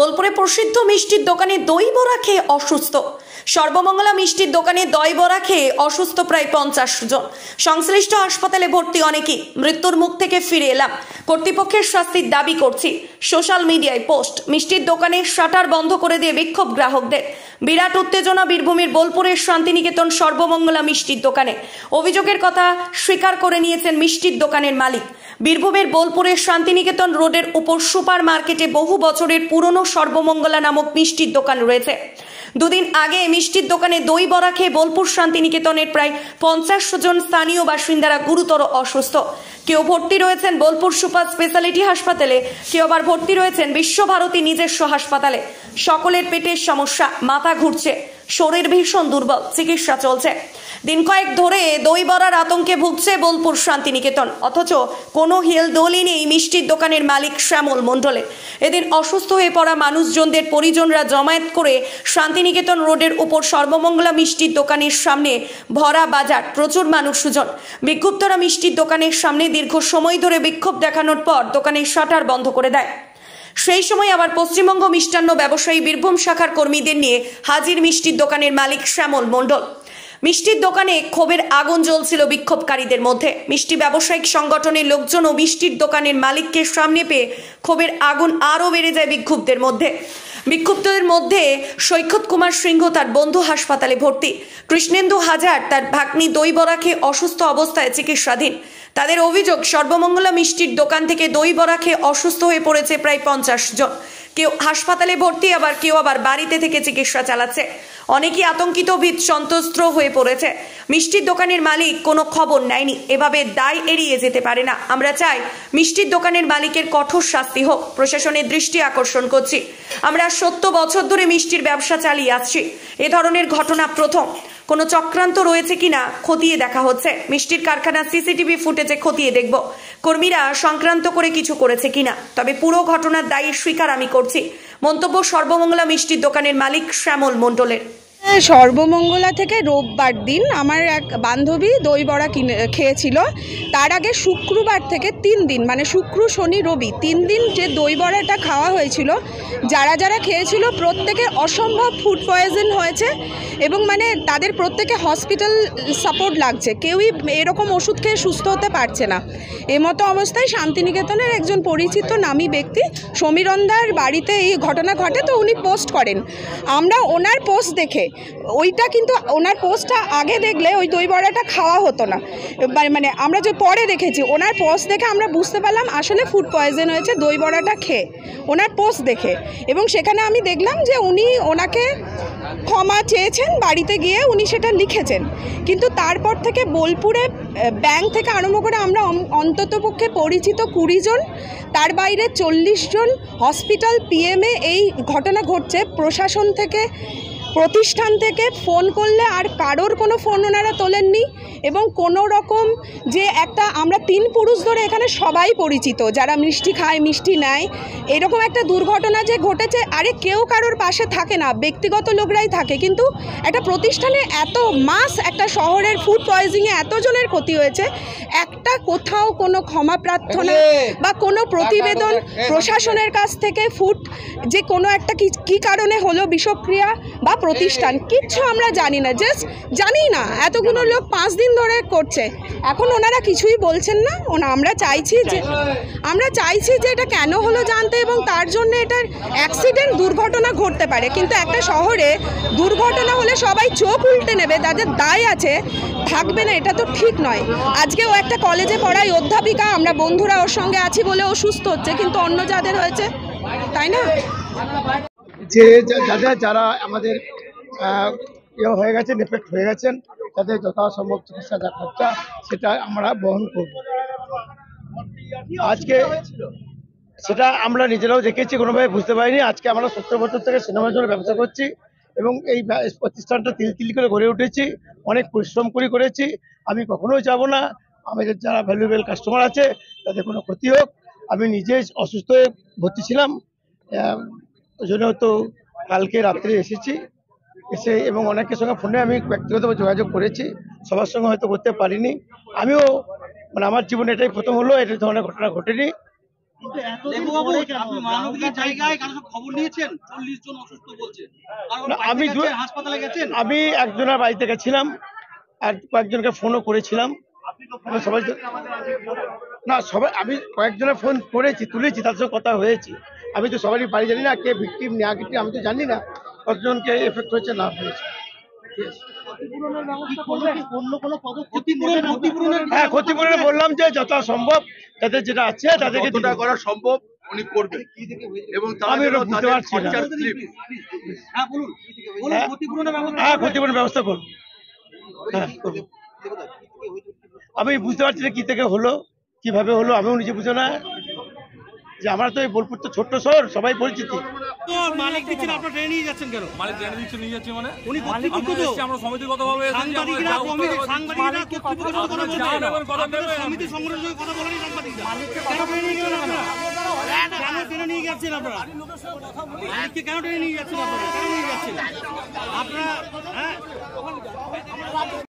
বোলপুরে প্রসিদ্ধ মিষ্টির দোকানে দই বড়া খেয়ে অসুস্থ। সর্বমঙ্গলা মিষ্টির দোকানে দই বড়া খেয়ে অসুস্থ প্রায় 50 জন। সংশ্লিষ্ট হাসপাতালে ভর্তি অনেকেই। মৃত্যুর মুখ থেকে ফিরে এলাম, কর্তৃপক্ষের শাস্তির দাবি করছি। সোশ্যাল মিডিয়ায় পোস্ট। মিষ্টির দোকানের শাটার বন্ধ করে দিয়ে বিক্ষোভ গ্রাহকদের। বিরাট উত্তেজনা বীরভূমের বোলপুরের শান্তিনিকেতন সর্বমঙ্গলা মিষ্টির দোকানে। অভিযোগের কথা স্বীকার করে নিয়েছেন মিষ্টির দোকানের মালিক। বীরভূমের বোলপুরের শান্তিনিকেতন রোডের উপর সুপার মার্কেটে বহু বছরের পুরনো সর্বমঙ্গলা নামক মিষ্টির দোকান রয়েছে। দুদিন আগে মিষ্টির দোকানে দই বড়া খেয়ে বোলপুর শান্তিনিকেতনের প্রায় 50 জন স্থানীয় বাসিন্দারা গুরুতর অসুস্থ। কেউ ভর্তি রয়েছেন বোলপুর সুপার স্পেশালিটি হাসপাতালে, কেউ আবার ভর্তি রয়েছেন বিশ্বভারতী নিজস্ব হাসপাতালে। সকলের পেটের সমস্যা, মাথা ঘুরছে, শরীর ভীষণ দুর্বল, চিকিৎসা চলছে। দিন কয়েক ধরে দই বড়ার আতঙ্কে ভুগছে বোলপুর শান্তিনিকেতন, অথচ কোনো হেলদোলই নেই মিষ্টির দোকানের মালিক শ্যামল মণ্ডলের। এদিন অসুস্থ হয়ে পড়া মানুষজনদের পরিজনরা জমায়েত করে শান্তিনিকেতন রোডের উপর সর্বমঙ্গলা মিষ্টির দোকানের সামনে ভরা বাজার, প্রচুর মানুষজন। বিক্ষুব্ধরা মিষ্টির দোকানের সামনে দীর্ঘ সময় ধরে বিক্ষোভ দেখানোর পর দোকানের শাটার বন্ধ করে দেয়। সেই সময় আবার পশ্চিমবঙ্গ মিষ্টান্ন ব্যবসায়ী বীরভূম শাখার কর্মীদের নিয়ে হাজির মিষ্টির দোকানের মালিক শ্যামল মণ্ডল। মিষ্টির দোকানে ক্ষোভের আগুন জ্বলছিল বিক্ষোভকারীদের মধ্যে। মিষ্টি ব্যবসায়িক সংগঠনের লোকজন ও মিষ্টির দোকানের মালিককে সামনে পেয়ে ক্ষোভের আগুন আরও বেড়ে যায় বিক্ষুব্ধদের মধ্যে। বিক্ষুব্ধদের মধ্যে সৈকত কুমার সিংহ তার বন্ধু হাসপাতালে ভর্তি। কৃষ্ণেন্দু হাজার তার ভাগ্নি দই বড়া খেয়ে অসুস্থ অবস্থায় চিকিৎসাধীন। তাদের অভিযোগ, সর্বমঙ্গলা মিষ্টির দোকান থেকে দই বড়া খেয়ে অসুস্থ হয়ে পড়েছে প্রায় 50 জন। কেউ হাসপাতালে ভর্তি, আবার কেউ আবার বাড়িতে থেকে চিকিৎসা চালাচ্ছে। অনেকেই আতঙ্কিত, ভীত সন্ত্রস্ত হয়ে পড়েছে। মিষ্টির দোকানের মালিক কোনো খবর নেয়নি। এভাবে দায় এড়িয়ে যেতে পারে না। আমরা চাই মিষ্টির দোকানের মালিকের কঠোর শাস্তি হোক। প্রশাসনের দৃষ্টি আকর্ষণ করছি। আমরা 70 বছর ধরে মিষ্টির ব্যবসা চালিয়ে আসছি। এ ধরনের ঘটনা প্রথম। কোনো চক্রান্ত রয়েছে কিনা খতিয়ে দেখা হচ্ছে। মিষ্টির কারখানার সিসিটিভি ফুটেজে খতিয়ে দেখব কর্মীরা সংক্রান্ত করে কিছু করেছে কিনা। তবে পুরো ঘটনার দায়ী স্বীকার আমি করছি। মন্তব্য সর্বমঙ্গলা মিষ্টির দোকানের মালিক শ্যামল মণ্ডলের। সর্বমঙ্গলা থেকে রোববার দিন আমার এক বান্ধবী দই বড়া খেয়েছিল। তার আগে শুক্রবার থেকে 3 দিন, মানে শুক্র শনি রবি 3 দিন যে দই বড়াটা খাওয়া হয়েছিল, যারা যারা খেয়েছিল প্রত্যেকে অসম্ভব ফুড পয়জন হয়েছে এবং মানে তাদের প্রত্যেকে হসপিটাল সাপোর্ট লাগছে। কেউই এরকম ওষুধ খেয়ে সুস্থ হতে পারছে না। এমতো অবস্থায় শান্তিনিকেতনের একজন পরিচিত নামী ব্যক্তি সমীরন্দার বাড়িতে এই ঘটনা ঘটে, তো উনি পোস্ট করেন। আমরা ওনার পোস্ট দেখে, ওইটা কিন্তু ওনার পোস্টটা আগে দেখলে ওই দই বড়াটা খাওয়া হতো না, মানে আমরা যে পরে দেখেছি ওনার পোস্ট দেখে আমরা বুঝতে পারলাম আসলে ফুড পয়জন হয়েছে দই বড়াটা খেয়ে, ওনার পোস্ট দেখে। এবং সেখানে আমি দেখলাম যে উনি ওনাকে ক্ষমা চেয়েছেন, বাড়িতে গিয়ে উনি সেটা লিখেছেন। কিন্তু তারপর থেকে বোলপুরে ব্যাংক থেকে আরম্ভ করে আমরা অন্ততপক্ষে পরিচিত 20 জন, তার বাইরে 40 জন হসপিটাল পিএমে এই ঘটনা ঘটছে। প্রশাসন থেকে, প্রতিষ্ঠান থেকে ফোন করলে আর কারোর কোনো ফোন ওনারা তোলেননি। এবং কোনো রকম যে একটা, আমরা 3 পুরুষ ধরে এখানে সবাই পরিচিত যারা মিষ্টি খায়, মিষ্টি নেয়, এরকম একটা দুর্ঘটনা যে ঘটেছে, আরে কেউ কারোর পাশে থাকে না, ব্যক্তিগত লোকরাই থাকে। কিন্তু একটা প্রতিষ্ঠানে এত মাস, একটা শহরের ফুড পয়জনিংয়ে এতজনের ক্ষতি হয়েছে, একটা কোথাও কোনো ক্ষমা প্রার্থনা বা কোনো প্রতিবেদন প্রশাসনের কাছ থেকে ফুড যে কোনো একটা কি কারণে হলো বিষক্রিয়া বা প্রতিষ্ঠান, কিচ্ছু আমরা জানি না। জাস্ট জানি না, এতগুলো লোক 5 দিন ধরে করছে, এখন ওনারা কিছুই বলছেন না। আমরা চাইছি যে এটা কেন হলো জানতে, এবং তার জন্য এটার অ্যাক্সিডেন্ট, দুর্ঘটনা ঘটতে পারে, কিন্তু একটা শহরে দুর্ঘটনা হলে সবাই চোখ উল্টে নেবে, তাদের দায় আছে, থাকবে না, এটা তো ঠিক নয়। আজকে ও একটা কলেজে পড়ায় অধ্যাপিকা, আমরা বন্ধুরা ওর সঙ্গে আছি বলে ও সুস্থ হচ্ছে, কিন্তু অন্য যাদের হয়েছে, তাই না? যে যারা আমাদের হয়ে গেছেন, এফেক্ট হয়ে গেছেন, তাদের যথাসম্ভব চিকিৎসা যা খরচা সেটা আমরা বহন করব। আজকে সেটা আমরা নিজেরাও দেখেছি, কোনোভাবে বুঝতে পারিনি। আজকে আমরা 70 বছর থেকে সিনেমার জন্য ব্যবসা করছি এবং এই প্রতিষ্ঠানটা তিল করে গড়ে উঠেছি, অনেক পরিশ্রম করেছি। আমি কখনোই যাব না আমাদের যারা ভ্যালুয়েবল কাস্টমার আছে তাদের কোনো ক্ষতি হোক। আমি নিজে অসুস্থ হয়ে ভর্তি ছিলাম, ওই জন্য তো কালকে রাত্রে এসেছি, এসে এবং অনেকের সঙ্গে ফোনে আমি ব্যক্তিগতভাবে যোগাযোগ করেছি, সবার সঙ্গে হয়তো করতে পারিনি। আমিও মানে আমার জীবনে এটাই প্রথম হলো, এই ধরনের ঘটনা ঘটেনি। আপনি মানবিক জায়গায় কারো খবর নিয়েছেন? 40 জন অসুস্থ বলছে, হাসপাতালে গেছেন? আমি একজনের বাড়িতে গেছিলাম আর কয়েকজনকে ফোনও করেছিলাম। সবাই না, সবাই আমি কয়েকজনের ফোন করেছি, তুলেছি, তার সঙ্গে কথা হয়েছে। আমি তো সবারই বাড়ি জানি না, কে ভিকটিম না ভিকটিম আমি তো জানি না, কতজনকে এফেক্ট হয়েছে না হয়েছে। হ্যাঁ, ক্ষতিপূরণে বললাম যে যত সম্ভব তাদের যেটা আছে তাদেরকে করা সম্ভব উনি করবেন, এবং আমি এটা বুঝতে পারছি না। হ্যাঁ, ক্ষতিপূরণের ব্যবস্থা করবো। আমি বুঝতে পারছি না কি থেকে হলো, কিভাবে হলো, আমিও নিজে বুঝে না। যে আমরা তো এই বোলপুর তো ছোট্ট শহর, সবাই পরিচিতি। মালিক দিচ্ছেন, আপনারা ট্রেনে নিয়ে যাচ্ছেন কেন? মালিক ট্রেনে দিচ্ছে, নিয়ে যাচ্ছে মানে উনি কর্তৃপক্ষ তো, আমরা সমিতিগতভাবে সাংবাদিকরা কর্তৃপক্ষের সাথে কথা বলছে, সমিতি সংগঠনের সঙ্গে কথা বলেনি সাংবাদিকরা। কেন ট্রেনে নিয়ে গেলেন আপনারা? কেন ট্রেনে নিয়ে যাচ্ছেন আপনারা? মালিককে কেন ট্রেনে নিয়ে যাচ্ছেন আপনারা? কেন নিয়ে যাচ্ছেন?